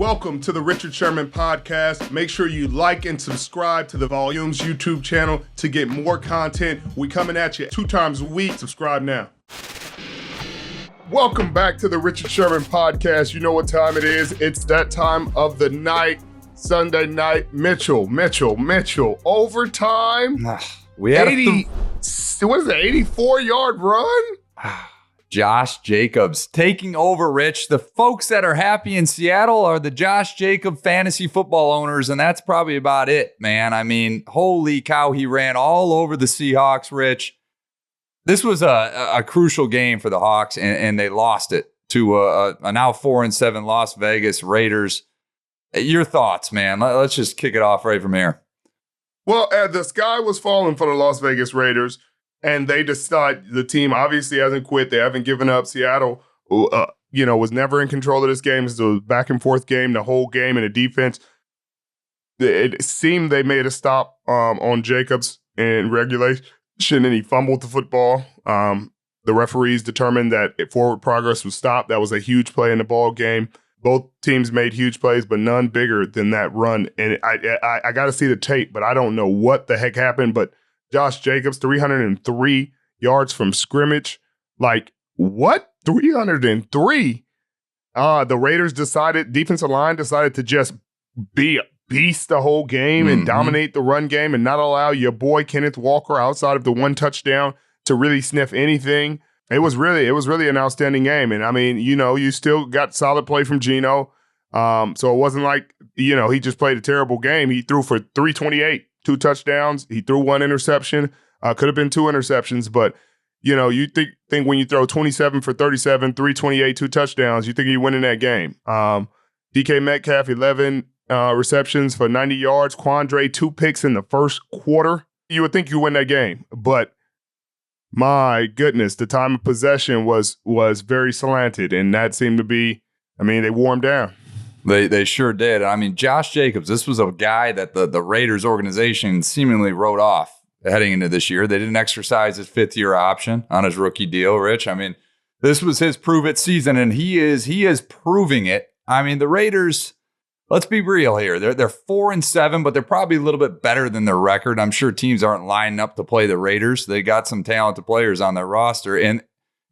Welcome to the Richard Sherman podcast. Make sure you like and subscribe to the Volumes YouTube channel to get more content. We coming at you 2 times a week. Subscribe now. Welcome back to the Richard Sherman podcast. You know what time it is. It's that time of the night, Sunday night. Mitchell. Overtime. We had 84-yard run? Josh Jacobs taking over, Rich. The folks that are happy in Seattle are the Josh Jacobs fantasy football owners, and that's probably about it, man. I mean, holy cow, he ran all over the Seahawks, Rich. This was a crucial game for the Hawks, and they lost it to a now 4-7 Las Vegas Raiders. Your thoughts, man? Let's just kick it off right from here. Well, the sky was falling for the Las Vegas Raiders. And they decide the team obviously hasn't quit. They haven't given up. Seattle, was never in control of this game. It was a back and forth game, the whole game, and the defense. It seemed they made a stop on Jacobs in regulation, and he fumbled the football. The referees determined that forward progress was stopped. That was a huge play in the ball game. Both teams made huge plays, but none bigger than that run. And I got to see the tape, but I don't know what the heck happened. But Josh Jacobs, 303 yards from scrimmage. Like, what? 303? The Raiders defensive line decided to just be a beast the whole game and dominate the run game and not allow your boy Kenneth Walker outside of the one touchdown to really sniff anything. It was really an outstanding game. And I mean, you still got solid play from Geno. So it wasn't like, he just played a terrible game. He threw for 328. 2 touchdowns. He threw 1 interception. Could have been 2 interceptions, but you think when you throw 27 for 37, 328, 2 touchdowns, you think you win in that game. DK Metcalf, 11 receptions for 90 yards. Quandre, 2 picks in the first quarter. You would think you win that game, but my goodness, the time of possession was very slanted, and that seemed to be. I mean, they wore him down. They sure did. I mean, Josh Jacobs, this was a guy that the Raiders organization seemingly wrote off heading into this year. They didn't exercise his 5th-year option on his rookie deal, Rich. I mean, this was his prove-it season, and he is proving it. I mean, the Raiders, let's be real here. They're 4-7, but they're probably a little bit better than their record. I'm sure teams aren't lining up to play the Raiders. They got some talented players on their roster,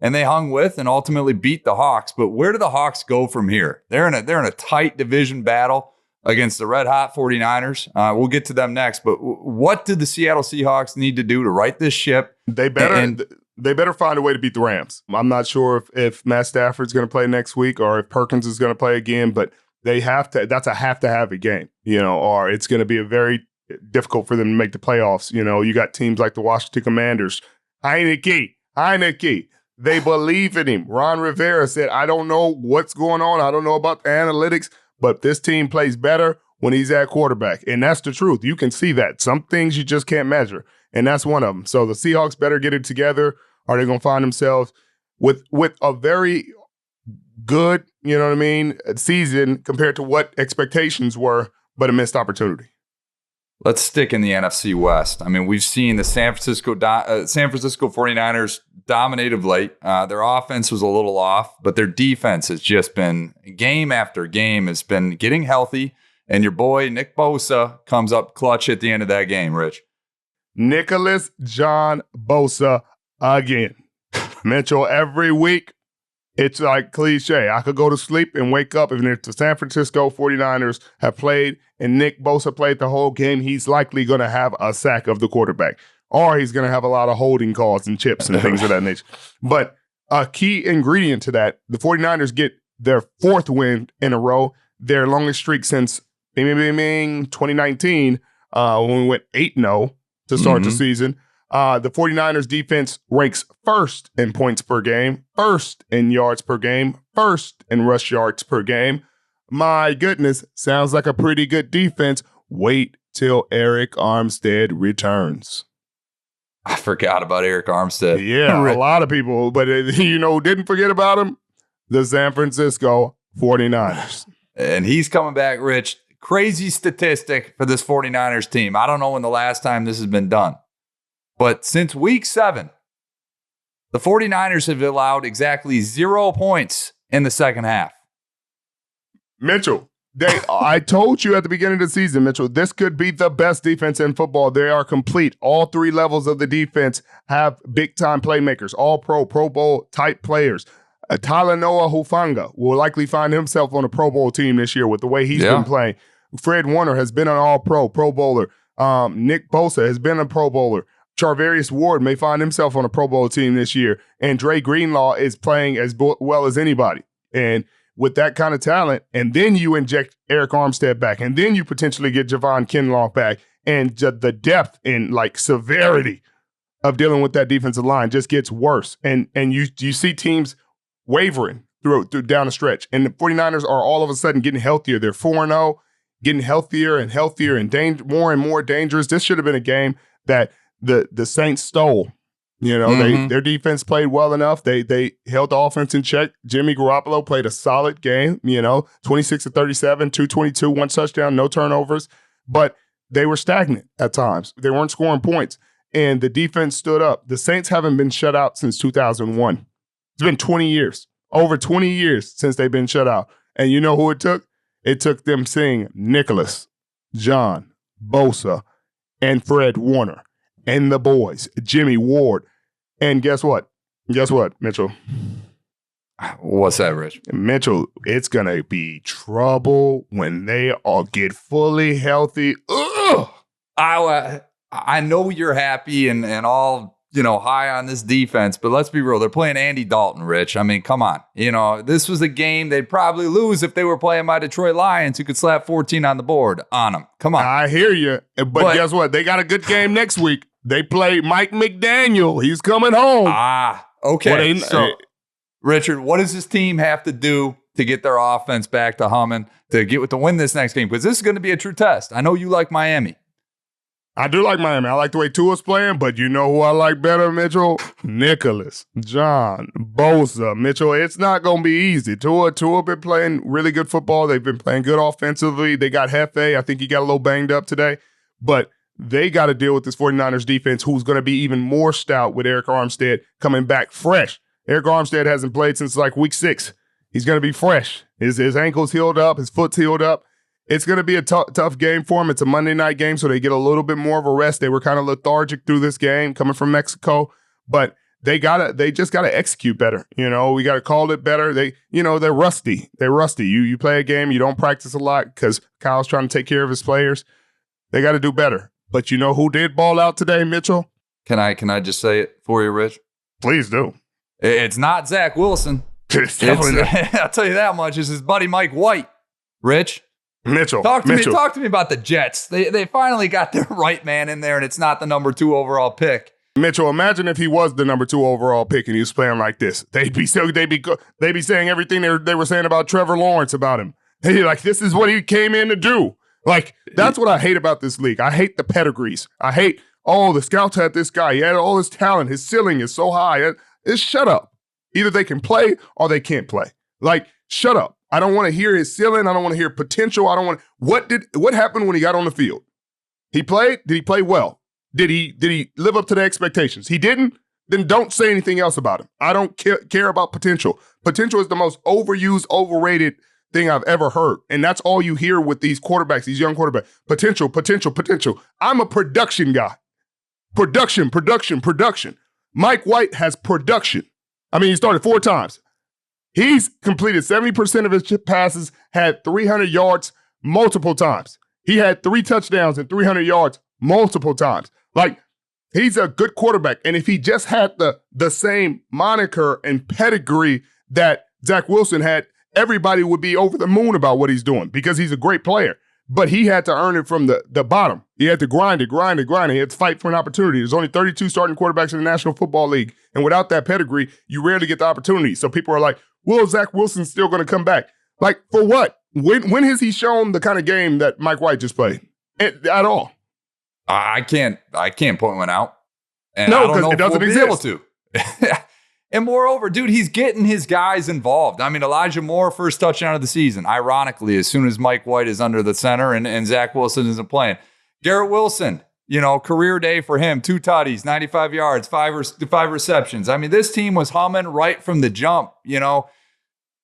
and they hung with and ultimately beat the Hawks. But where do the Hawks go from here? They're in a tight division battle against the red-hot 49ers. We'll get to them next. But what did the Seattle Seahawks need to do to right this ship? They better find a way to beat the Rams. I'm not sure if Matt Stafford's going to play next week or if Perkins is going to play again, but they have to. That's a have-to-have a game, or it's going to be a very difficult for them to make the playoffs. You got teams like the Washington Commanders. Heineke. They believe in him. Ron Rivera said, I don't know what's going on. I don't know about the analytics, but this team plays better when he's at quarterback. And that's the truth. You can see that. Some things you just can't measure. And that's one of them. So the Seahawks better get it together. Are they going to find themselves with a very good, season compared to what expectations were, but a missed opportunity? Let's stick in the NFC West. I mean, we've seen the San Francisco 49ers dominate of late. Their offense was a little off, but their defense has just been, game after game, has been getting healthy. And your boy, Nick Bosa, comes up clutch at the end of that game, Rich. Nicholas John Bosa again. Mitchell, every week, it's like cliche. I could go to sleep and wake up. If the San Francisco 49ers have played and Nick Bosa played the whole game, he's likely going to have a sack of the quarterback. Or he's going to have a lot of holding calls and chips and things of that nature. But a key ingredient to that, the 49ers get their 4th win in a row, their longest streak since 2019, when we went 8-0 to start the season. The 49ers defense ranks 1st in points per game, 1st in yards per game, 1st in rush yards per game. My goodness, sounds like a pretty good defense. Wait till Eric Armstead returns. I forgot about Eric Armstead. Yeah, a lot of people, but didn't forget about him? The San Francisco 49ers. And he's coming back, Rich. Crazy statistic for this 49ers team. I don't know when the last time this has been done. But since week 7, the 49ers have allowed exactly 0 points in the second half. Mitchell, I told you at the beginning of the season, Mitchell, this could be the best defense in football. They are complete. All three levels of the defense have big-time playmakers, all-pro, Pro Bowl type players. Talanoa Hufanga will likely find himself on a Pro Bowl team this year with the way he's been playing. Fred Warner has been an all-pro, Pro Bowler. Nick Bosa has been a Pro Bowler. Charvarius Ward may find himself on a Pro Bowl team this year. And Dre Greenlaw is playing as well as anybody. And with that kind of talent, and then you inject Eric Armstead back, and then you potentially get Javon Kinlaw back, and the depth and like severity of dealing with that defensive line just gets worse. And you see teams wavering through down the stretch. And the 49ers are all of a sudden getting healthier. They're 4-0, getting healthier and healthier and more and more dangerous. This should have been a game that the Saints stole. You know, their defense played well enough. They held the offense in check. Jimmy Garoppolo played a solid game, 26 of 37, 222, 1 touchdown, no turnovers. But they were stagnant at times. They weren't scoring points. And the defense stood up. The Saints haven't been shut out since 2001. It's been 20 years, over 20 years since they've been shut out. And you know who it took? It took them seeing Nicholas, John, Bosa, and Fred Warner, and the boys, Jimmy Ward. And guess what? Guess what, Mitchell? What's that, Rich? Mitchell, it's going to be trouble when they all get fully healthy. Ugh! I know you're happy and all, high on this defense, but let's be real. They're playing Andy Dalton, Rich. I mean, come on. This was a game they'd probably lose if they were playing my Detroit Lions, who could slap 14 on the board on them. Come on. I hear you. But guess what? They got a good game next week. They play Mike McDaniel. He's coming home. Okay. So, Richard, what does this team have to do to get their offense back to humming, to win this next game? Because this is going to be a true test. I know you like Miami. I do like Miami. I like the way Tua's playing, but you know who I like better, Mitchell? Nicholas, John, Bosa, Mitchell. It's not going to be easy. Tua been playing really good football. They've been playing good offensively. They got Hefe. I think he got a little banged up today. But they got to deal with this 49ers defense, who's going to be even more stout with Eric Armstead coming back fresh. Eric Armstead hasn't played since like week 6. He's going to be fresh. His ankle's healed up. His foot's healed up. It's going to be a tough game for him. It's a Monday night game, so they get a little bit more of a rest. They were kind of lethargic through this game coming from Mexico, but they just got to execute better. We got to call it better. They're rusty. They're rusty. You play a game, you don't practice a lot because Kyle's trying to take care of his players. They got to do better. But you know who did ball out today, Mitchell? Can I just say it for you, Rich? Please do. It's not Zach Wilson. I'll tell you that much. It's his buddy Mike White. Rich? Mitchell. Talk to me about the Jets. They finally got their right man in there, and it's not the number 2 overall pick. Mitchell, imagine if he was the number 2 overall pick and he was playing like this. They'd be saying everything they were saying about Trevor Lawrence about him. Hey, like, this is what he came in to do. Like, that's what I hate about this league. I hate the pedigrees. I hate, the scouts had this guy. He had all this talent. His ceiling is so high. It's shut up. Either they can play or they can't play. Like, shut up. I don't want to hear his ceiling. I don't want to hear potential. What happened when he got on the field? He played? Did he play well? Did he live up to the expectations? He didn't? Then don't say anything else about him. I don't care about potential. Potential is the most overused, overrated thing I've ever heard. And that's all you hear with these quarterbacks, these young quarterbacks. Potential. I'm a production guy. Production. Mike White has production. I mean, he started 4 times. He's completed 70% of his passes, had 300 yards multiple times. He had 3 touchdowns and 300 yards multiple times. Like, he's a good quarterback. And if he just had the same moniker and pedigree that Zach Wilson had, everybody would be over the moon about what he's doing because he's a great player. But he had to earn it from the bottom. He had to grind it. He had to fight for an opportunity. There's only 32 starting quarterbacks in the National Football League. And without that pedigree, you rarely get the opportunity. So people are like, well, Zach Wilson's still going to come back. Like, for what? When has he shown the kind of game that Mike White just played? At all? I can't point one out. And no, I don't know it doesn't if exist. Be able to. And moreover, dude, he's getting his guys involved. I mean, Elijah Moore, first touchdown of the season, ironically, as soon as Mike White is under the center and Zach Wilson isn't playing. Garrett Wilson, career day for him, 2 tutties, 95 yards, 5 receptions. I mean, this team was humming right from the jump.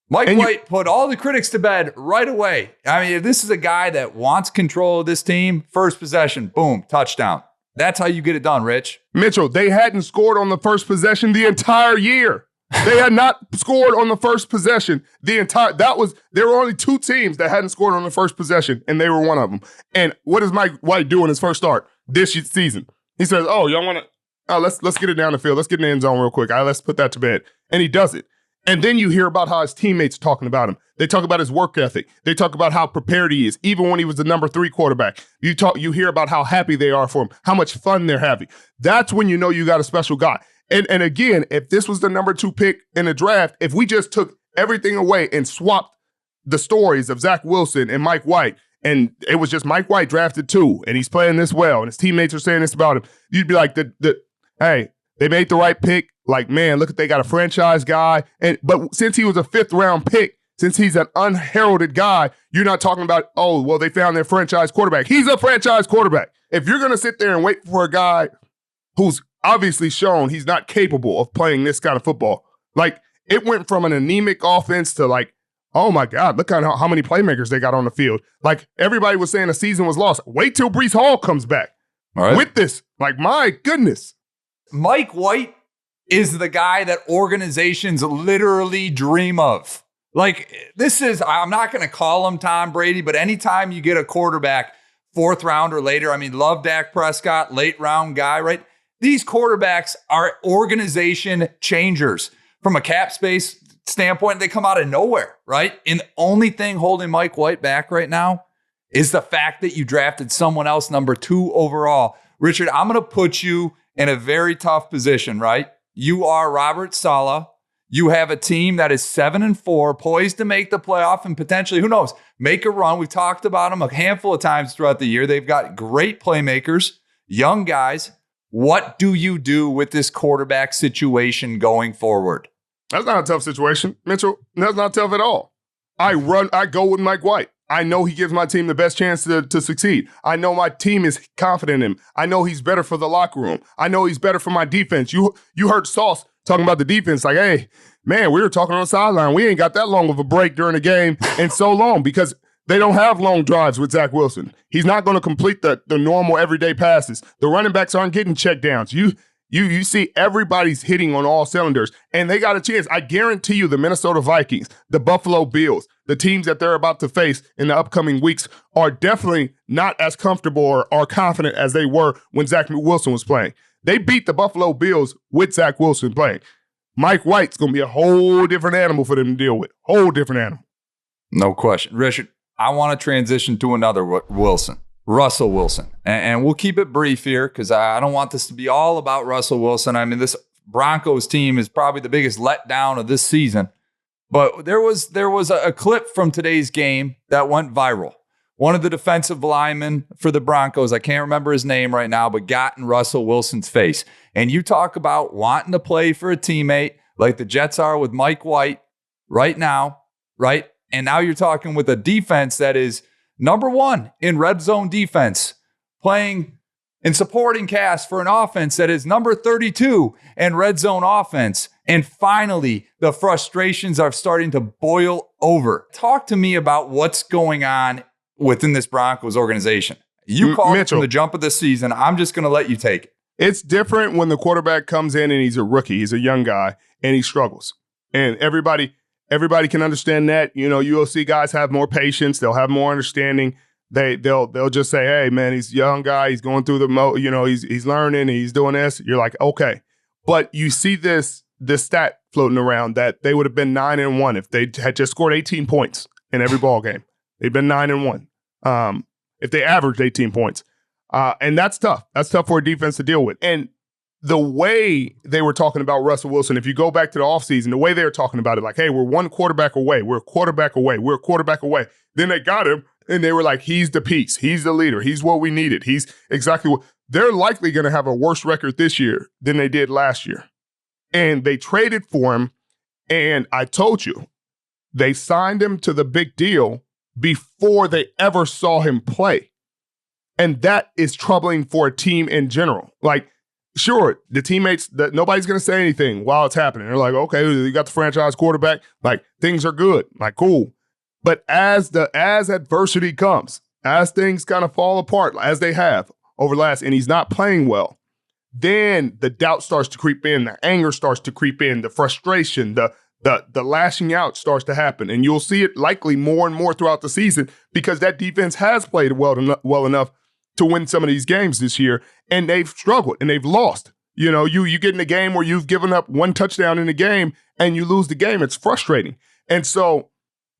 Mike White put all the critics to bed right away. I mean, this is a guy that wants control of this team. First possession, boom, touchdown. That's how you get it done, Rich. Mitchell, they hadn't scored on the first possession the entire year. They had not scored on the first possession there were only 2 teams that hadn't scored on the first possession, and they were one of them. And what does Mike White do in his first start this season? He says, "Oh, y'all want to? Let's get it down the field. Let's get in the end zone real quick. Let's put that to bed." And he does it. And then you hear about how his teammates are talking about him. They talk about his work ethic. They talk about how prepared he is, even when he was the number 3 quarterback. You hear about how happy they are for him, how much fun they're having. That's when you know you got a special guy. And again, if this was the number 2 pick in the draft, if we just took everything away and swapped the stories of Zach Wilson and Mike White, and it was just Mike White drafted 2, and he's playing this well, and his teammates are saying this about him, you'd be like, hey, they made the right pick. Like, man, look, they got a franchise guy. But since he was a 5th round pick, since he's an unheralded guy, you're not talking about, oh, well, they found their franchise quarterback. He's a franchise quarterback. If you're going to sit there and wait for a guy who's obviously shown he's not capable of playing this kind of football, like, it went from an anemic offense to like, oh my God, look at how many playmakers they got on the field. Like, everybody was saying the season was lost. Wait till Breece Hall comes back with this. Like, my goodness. Mike White is the guy that organizations literally dream of. Like, I'm not going to call him Tom Brady, but anytime you get a quarterback 4th round or later, I mean, love Dak Prescott, late round guy, right? These quarterbacks are organization changers. From a cap space standpoint, they come out of nowhere, right? And the only thing holding Mike White back right now is the fact that you drafted someone else number 2 overall. Richard, I'm going to put you in a very tough position, right? You are Robert Saleh. You have a team that is 7-4, poised to make the playoff and potentially, who knows, make a run. We've talked about them a handful of times throughout the year. They've got great playmakers, young guys. What do you do with this quarterback situation going forward? That's not a tough situation, Mitchell. That's not tough at all. I go with Mike White. I know he gives my team the best chance to succeed. I know my team is confident in him. I know he's better for the locker room. I know he's better for my defense. You heard Sauce talking about the defense like, hey, man, we were talking on the sideline. We ain't got that long of a break during the game and so long because they don't have long drives with Zach Wilson. He's not going to complete the normal everyday passes. The running backs aren't getting check downs. You see everybody's hitting on all cylinders, and they got a chance. I guarantee you the Minnesota Vikings, the Buffalo Bills, the teams that they're about to face in the upcoming weeks are definitely not as comfortable or confident as they were when Zach Wilson was playing. They beat the Buffalo Bills with Zach Wilson playing. Mike White's going to be a whole different animal for them to deal with. Whole different animal. No question. Richard, I want to transition to another Wilson. Russell Wilson. And we'll keep it brief here because I don't want this to be all about Russell Wilson. I mean, this Broncos team is probably the biggest letdown of this season. But there was a clip from today's game that went viral. One of the defensive linemen for the Broncos, I can't remember his name right now, but got in Russell Wilson's face. And you talk about wanting to play for a teammate like the Jets are with Mike White right now, right? And now you're talking with a defense that is number 1 in red zone defense, playing in supporting cast for an offense that is number 32 in red zone offense. And finally, the frustrations are starting to boil over. Talk to me about what's going on within this Broncos organization. You called it from the jump of the season. I'm just going to let you take it. It's different when the quarterback comes in and he's a rookie. He's a young guy and he struggles. And everybody can understand that. You know, you'll see guys have more patience. They'll have more understanding. They'll just say, hey, man, he's a young guy. He's going through he's learning. He's doing this. You're like, okay. But you see this stat floating around that they would have been 9-1 if they had just scored 18 points in every ball game. They've been 9-1 if they averaged 18 points. And that's tough. That's tough for a defense to deal with. And the way they were talking about Russell Wilson, if you go back to the offseason, the way they were talking about it, like, hey, we're one quarterback away. We're a quarterback away. We're a quarterback away. Then they got him, and they were like, he's the piece. He's the leader. He's what we needed. He's exactly what – they're likely going to have a worse record this year than they did last year. And they traded for him, and I told you, they signed him to the big deal before they ever saw him play. And that is troubling for a team in general. Like, sure, the teammates, nobody's going to say anything while it's happening. They're like, okay, you got the franchise quarterback. Like, things are good. Like, cool. But as adversity comes, as things kind of fall apart, as they have over the last, and he's not playing well, then the doubt starts to creep in, the anger starts to creep in, the frustration, the lashing out starts to happen. And you'll see it likely more and more throughout the season because that defense has played well enough to win some of these games this year, and they've struggled and they've lost. You know, you get in a game where you've given up one touchdown in the game and you lose the game. It's frustrating. And so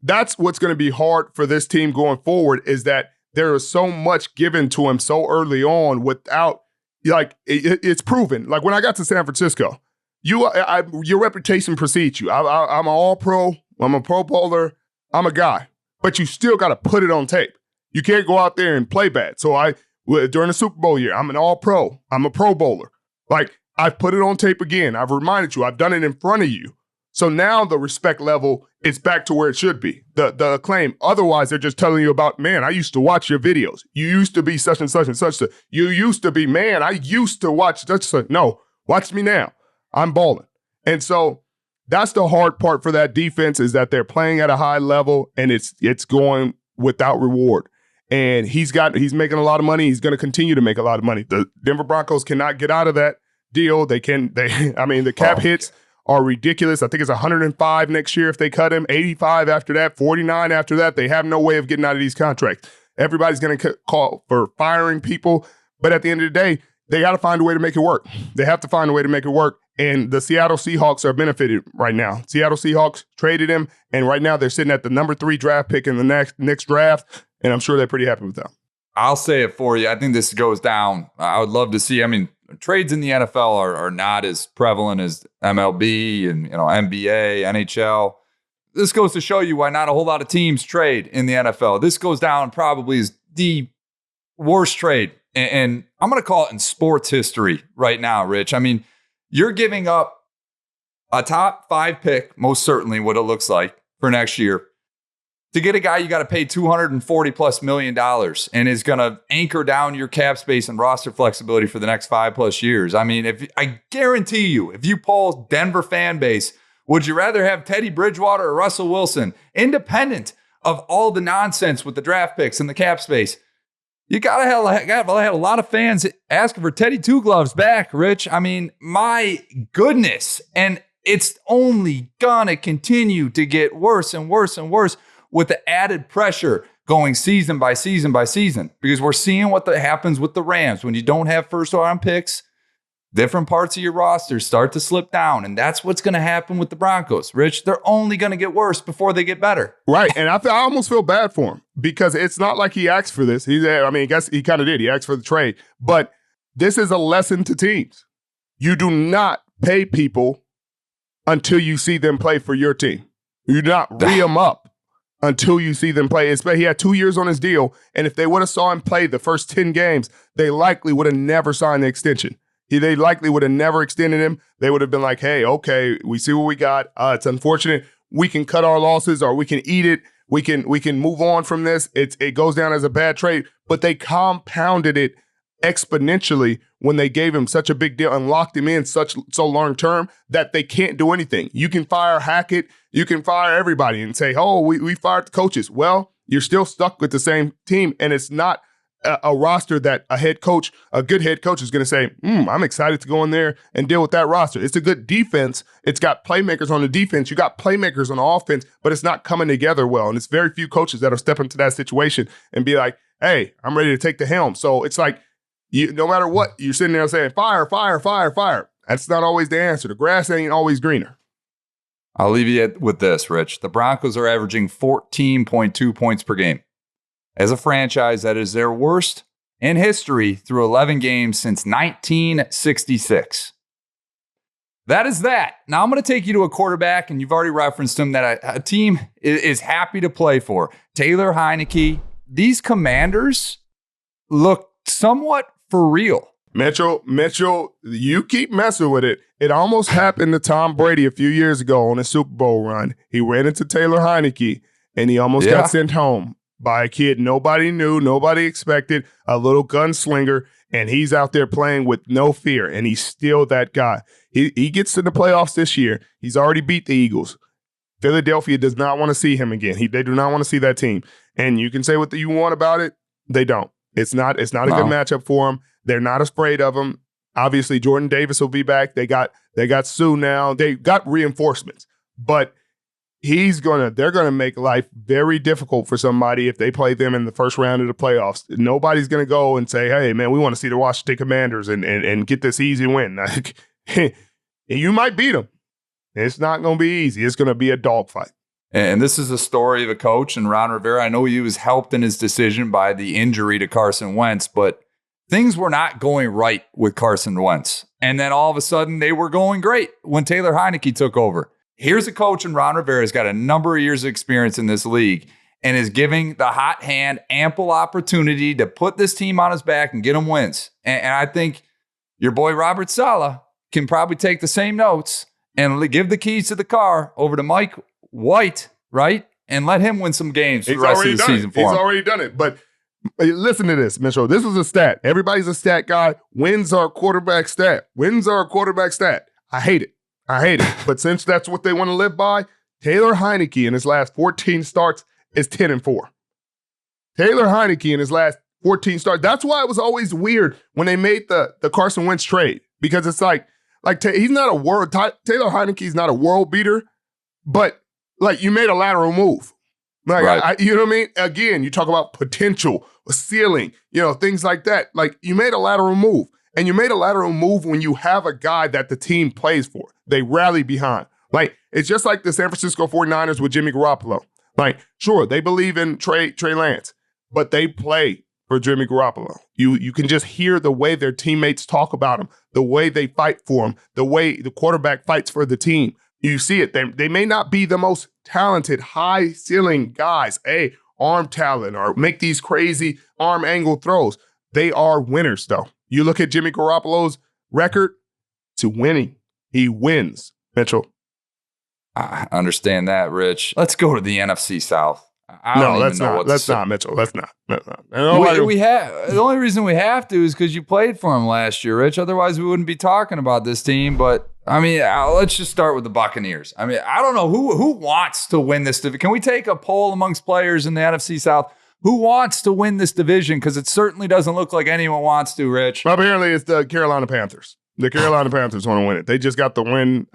that's what's going to be hard for this team going forward, is that there is so much given to him so early on without, like, it's proven. Like, when I got to San Francisco, your reputation precedes you. I'm an all-pro. I'm a Pro Bowler. I'm a guy. But you still got to put it on tape. You can't go out there and play bad. So during the Super Bowl year, I'm an all-pro. I'm a Pro Bowler. Like, I've put it on tape again. I've reminded you. I've done it in front of you. So now the respect level is back to where it should be, the acclaim. Otherwise, they're just telling you about, man, I used to watch your videos. You used to be such and such and such. You used to be, man, I used to watch such and such. No, watch me now. I'm balling. And so that's the hard part for that defense, is that they're playing at a high level and it's going without reward. And he's making a lot of money. He's going to continue to make a lot of money. The Denver Broncos cannot get out of that deal. The cap hits are ridiculous. I think it's 105 next year if they cut him, 85 after that, 49 after that. They have no way of getting out of these contracts. Everybody's going to call for firing people. But at the end of the day, they got to find a way to make it work. They have to find a way to make it work. And the Seattle Seahawks are benefited right now. Seattle Seahawks traded him, and right now they're sitting at the number 3 draft pick in the next draft, and I'm sure they're pretty happy with that. I'll say it for you. I think this goes down. I would love to see. I mean, trades in the NFL are not as prevalent as MLB and NBA, NHL. This goes to show you why not a whole lot of teams trade in the NFL. This goes down probably as the worst trade, and I'm going to call it in sports history right now, Rich. I mean, you're giving up a top 5 pick, most certainly what it looks like for next year, to get a guy you got to pay $240+ million and is going to anchor down your cap space and roster flexibility for the next 5+ years. I mean, I guarantee you, if you poll Denver fan base, would you rather have Teddy Bridgewater or Russell Wilson, independent of all the nonsense with the draft picks and the cap space? You gotta have a lot of fans asking for Teddy Two Gloves back, Rich. I mean, my goodness. And it's only gonna continue to get worse and worse and worse with the added pressure going season by season by season. Because we're seeing what happens with the Rams. When you don't have first-round picks, different parts of your roster start to slip down. And that's what's going to happen with the Broncos, Rich. They're only going to get worse before they get better. Right. And I almost feel bad for him because it's not like he asked for this. I guess he kind of did. He asked for the trade. But this is a lesson to teams. You do not pay people until you see them play for your team. You do not re them up until you see them play. He had 2 years on his deal. And if they would have saw him play the first 10 games, they likely would have never signed the extension. They likely would have never extended him. They would have been like, hey, okay, we see what we got. It's unfortunate. We can cut our losses or we can eat it. We can move on from this. It goes down as a bad trade. But they compounded it exponentially when they gave him such a big deal and locked him in so long term that they can't do anything. You can fire Hackett. You can fire everybody and say, oh, we fired the coaches. Well, you're still stuck with the same team, and it's not a roster that a good head coach is going to say, I'm excited to go in there and deal with that roster. It's a good defense. It's got playmakers on the defense. You got playmakers on the offense, but it's not coming together well. And it's very few coaches that'll step into that situation and be like, hey, I'm ready to take the helm. So it's like, no matter what, you're sitting there saying, fire, fire, fire, fire. That's not always the answer. The grass ain't always greener. I'll leave you with this, Rich. The Broncos are averaging 14.2 points per game. As a franchise, that is their worst in history through 11 games since 1966. That is that. Now I'm going to take you to a quarterback, and you've already referenced him, that a team is happy to play for. Taylor Heineke. These Commanders look somewhat for real. Mitchell, you keep messing with it. It almost happened to Tom Brady a few years ago on a Super Bowl run. He ran into Taylor Heineke, and he almost got sent home. by a kid nobody knew, nobody expected, a little gunslinger, and he's out there playing with no fear, and he's still that guy. He gets to the playoffs this year. He's already beat the Eagles. Philadelphia does not want to see him again. They do not want to see that team. And you can say what you want about it. They don't. It's not a good matchup for them. They're not afraid of him. Obviously, Jordan Davis will be back. They got Sue now. They got reinforcements. But they're gonna make life very difficult for somebody if they play them in the first round of the playoffs. Nobody's gonna go and say, "Hey, man, we want to see the Washington Commanders and get this easy win." You might beat them. It's not gonna be easy. It's gonna be a dogfight. And this is a story of a coach, and Ron Rivera. I know he was helped in his decision by the injury to Carson Wentz, but things were not going right with Carson Wentz. And then all of a sudden, they were going great when Taylor Heineke took over. Here's a coach, and Ron Rivera has got a number of years of experience in this league and is giving the hot hand ample opportunity to put this team on his back and get them wins. And I think your boy Robert Saleh can probably take the same notes and give the keys to the car over to Mike White, right? And let him win some games for the rest of the season for him. He's already done it. But listen to this, Mitchell. This is a stat. Everybody's a stat guy. Wins are a quarterback stat. I hate it. But since that's what they want to live by, Taylor Heineke in his last 14 starts is 10-4. Taylor Heineke in his last 14 starts. That's why it was always weird when they made the Carson Wentz trade, because it's like he's not a world Taylor Heineke's not a world beater, but like you made a lateral move. Like right. You know what I mean? Again, you talk about potential, a ceiling, things like that. Like you made a lateral move. And you made a lateral move when you have a guy that the team plays for. They rally behind. Like, it's just like the San Francisco 49ers with Jimmy Garoppolo. Like, sure, they believe in Trey Lance, but they play for Jimmy Garoppolo. You can just hear the way their teammates talk about him, the way they fight for him, the way the quarterback fights for the team. You see it. They may not be the most talented, high-ceiling guys, arm talent, or make these crazy arm angle throws. They are winners, though. You look at Jimmy Garoppolo's record to winning. He wins, Mitchell. I understand that, Rich. Let's go to the NFC South. Let's not, Mitchell. Let's not. We have the only reason we have to is because you played for him last year, Rich. Otherwise, we wouldn't be talking about this team. But I mean, let's just start with the Buccaneers. I mean, I don't know who wants to win this division. Can we take a poll amongst players in the NFC South? Who wants to win this division? Because it certainly doesn't look like anyone wants to, Rich. Well, apparently, it's the Carolina Panthers. The Carolina Panthers want to win it. They just got the win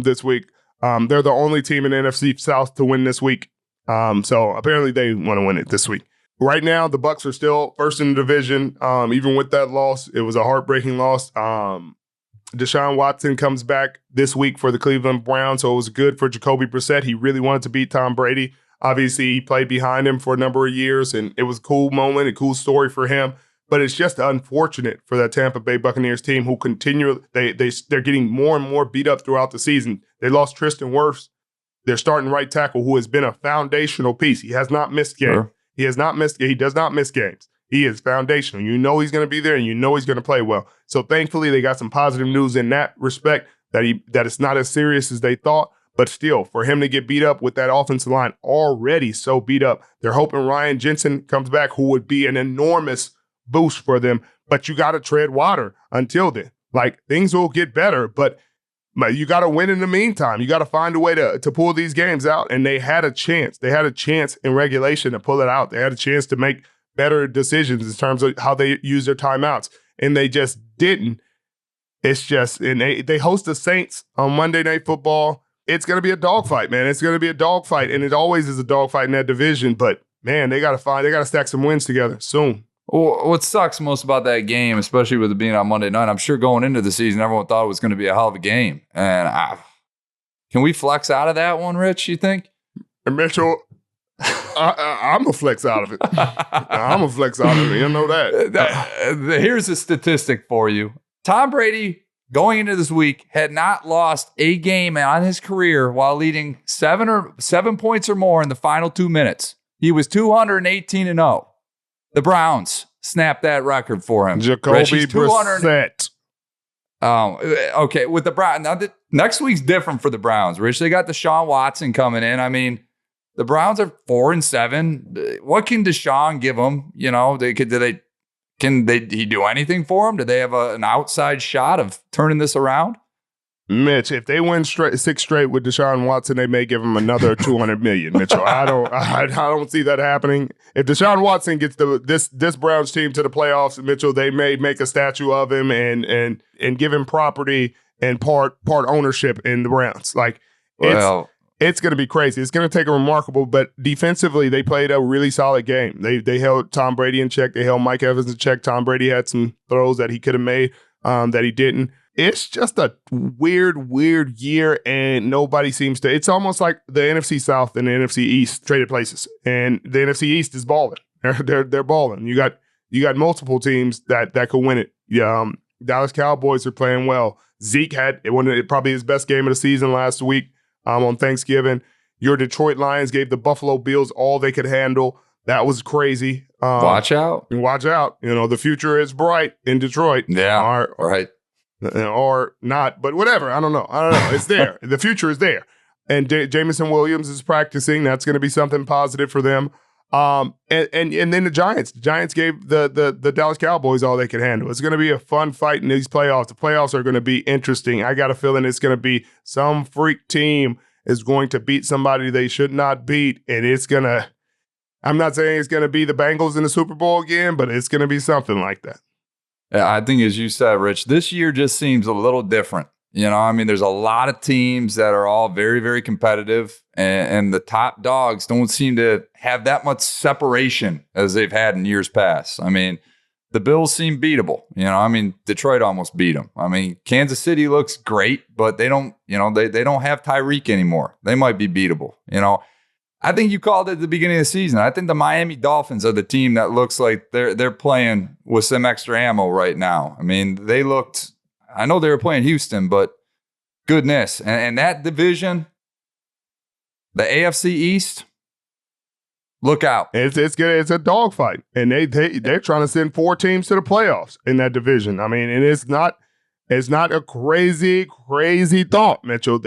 this week. They're the only team in the NFC South to win this week. So apparently, they want to win it this week. Right now, the Bucs are still first in the division. Even with that loss, it was a heartbreaking loss. Deshaun Watson comes back this week for the Cleveland Browns, so it was good for Jacoby Brissett. He really wanted to beat Tom Brady. Obviously, he played behind him for a number of years, and it was a cool moment, a cool story for him. But it's just unfortunate for that Tampa Bay Buccaneers team who they're getting more and more beat up throughout the season. They lost Tristan Wirfs, their starting right tackle, who has been a foundational piece. He has not missed games. Sure. He does not miss games. He is foundational. You know he's going to be there, and you know he's going to play well. So thankfully, they got some positive news in that respect, that it's not as serious as they thought. But still, for him to get beat up with that offensive line already so beat up, they're hoping Ryan Jensen comes back, who would be an enormous boost for them. But you got to tread water until then. Like, things will get better, but you got to win in the meantime. You got to find a way to pull these games out. And they had a chance. They had a chance in regulation to pull it out. They had a chance to make better decisions in terms of how they use their timeouts. And they just didn't. It's just, and they host the Saints on Monday Night Football. It's going to be a dogfight, man. It's going to be a dogfight, and it always is a dogfight in that division. But, man, they got to stack some wins together soon. Well, what sucks most about that game, especially with it being on Monday night, I'm sure going into the season, everyone thought it was going to be a hell of a game. And can we flex out of that one, Rich, you think? And Mitchell, I'm going to flex out of it. I'm going to flex out of it. You know that. Here's a statistic for you. Tom Brady, going into this week, had not lost a game on his career while leading 7 points or more in the final 2 minutes. He was 218-0. The Browns snapped that record for him. Jacoby Brissett. Okay, with the Browns. Now, next week's different for the Browns, Rich. They got Deshaun Watson coming in. I mean, The Browns are 4-7. What can Deshaun give them? You know, can he do anything for them? Do they have an outside shot of turning this around? Mitch, if they win 6 straight with Deshaun Watson, they may give him another $200 million. Mitchell, I don't see that happening. If Deshaun Watson gets this Browns team to the playoffs, Mitchell, they may make a statue of him and give him property and part ownership in the Browns. Like, it's going to be crazy. It's going to take a remarkable, but defensively, they played a really solid game. They held Tom Brady in check. They held Mike Evans in check. Tom Brady had some throws that he could have made that he didn't. It's just a weird year, and nobody seems to. It's almost like the NFC South and the NFC East traded places, and the NFC East is balling. They're balling. You got multiple teams that could win it. Dallas Cowboys are playing well. Zeke had probably his best game of the season last week on Thanksgiving. Your Detroit Lions gave the Buffalo Bills all they could handle. That was crazy. Watch out. Watch out. You know, the future is bright in Detroit. Yeah, right. Or not, but whatever. I don't know. It's there. The future is there. And Jameson Williams is practicing. That's going to be something positive for them. And then the Giants. The Giants gave the Dallas Cowboys all they could handle. It's going to be a fun fight in these playoffs. The playoffs are going to be interesting. I got a feeling it's going to be some freak team is going to beat somebody they should not beat. And it's going to, I'm not saying it's going to be the Bengals in the Super Bowl again, but it's going to be something like that. Yeah, I think, as you said, Rich, this year just seems a little different. You know, I mean, there's a lot of teams that are all very, very competitive, and the top dogs don't seem to have that much separation as they've had in years past. I mean, the Bills seem beatable. You know, I mean, Detroit almost beat them. I mean, Kansas City looks great, but they don't, you know, they don't have Tyreek anymore. They might be beatable. You know, I think you called it at the beginning of the season. I think the Miami Dolphins are the team that looks like they're playing with some extra ammo right now. I mean, they looked, I know they were playing Houston, but goodness. And that division, the AFC East, look out. It's good. It's a dogfight. And they're trying to send 4 teams to the playoffs in that division. I mean, and it's not a crazy thought, Mitchell.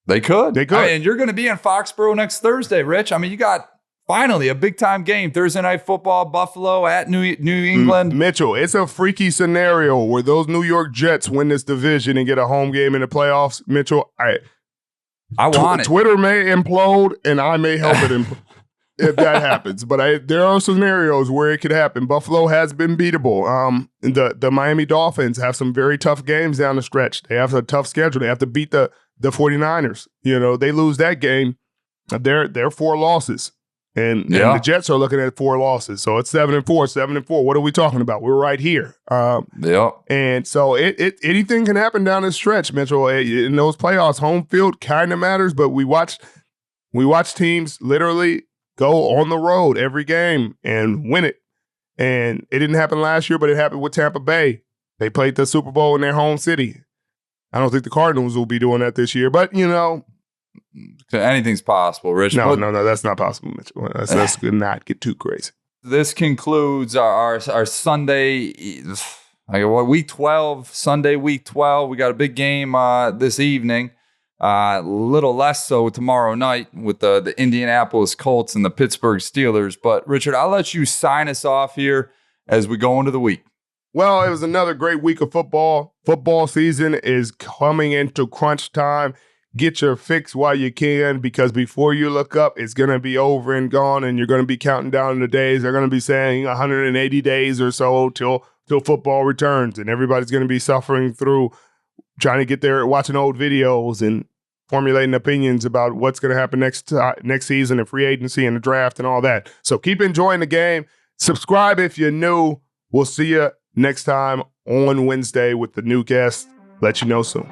They could. I mean, and you're going to be in Foxborough next Thursday, Rich. I mean, you got finally a big-time game, Thursday Night Football, Buffalo at New England. Mitchell, it's a freaky scenario where those New York Jets win this division and get a home game in the playoffs. Mitchell, I want it. Twitter may implode, and I may help it implode if that happens. But there are scenarios where it could happen. Buffalo has been beatable. The Miami Dolphins have some very tough games down the stretch. They have a tough schedule. They have to beat the 49ers. You know, they lose that game, they're 4 losses. And the Jets are looking at 4 losses. So it's 7-4, 7-4. What are we talking about? We're right here. And so anything can happen down this stretch, Mitchell. In those playoffs, home field kind of matters, but we watch teams literally go on the road every game and win it. And it didn't happen last year, but it happened with Tampa Bay. They played the Super Bowl in their home city. I don't think the Cardinals will be doing that this year, but, you know. Anything's possible, Rich. No, that's not possible, Mitchell. Let's not get too crazy. This concludes our Sunday, week 12, Sunday, week 12. We got a big game this evening. A little less so tomorrow night with the Indianapolis Colts and the Pittsburgh Steelers. But, Richard, I'll let you sign us off here as we go into the week. Well, it was another great week of football. Football season is coming into crunch time. Get your fix while you can, because before you look up, it's going to be over and gone, and you're going to be counting down the days. They're going to be saying 180 days or so till football returns, and everybody's going to be suffering through trying to get there, watching old videos and formulating opinions about what's going to happen next season and free agency and the draft and all that. So keep enjoying the game. Subscribe if you're new. We'll see you next time on Wednesday with the new guest. Let you know soon.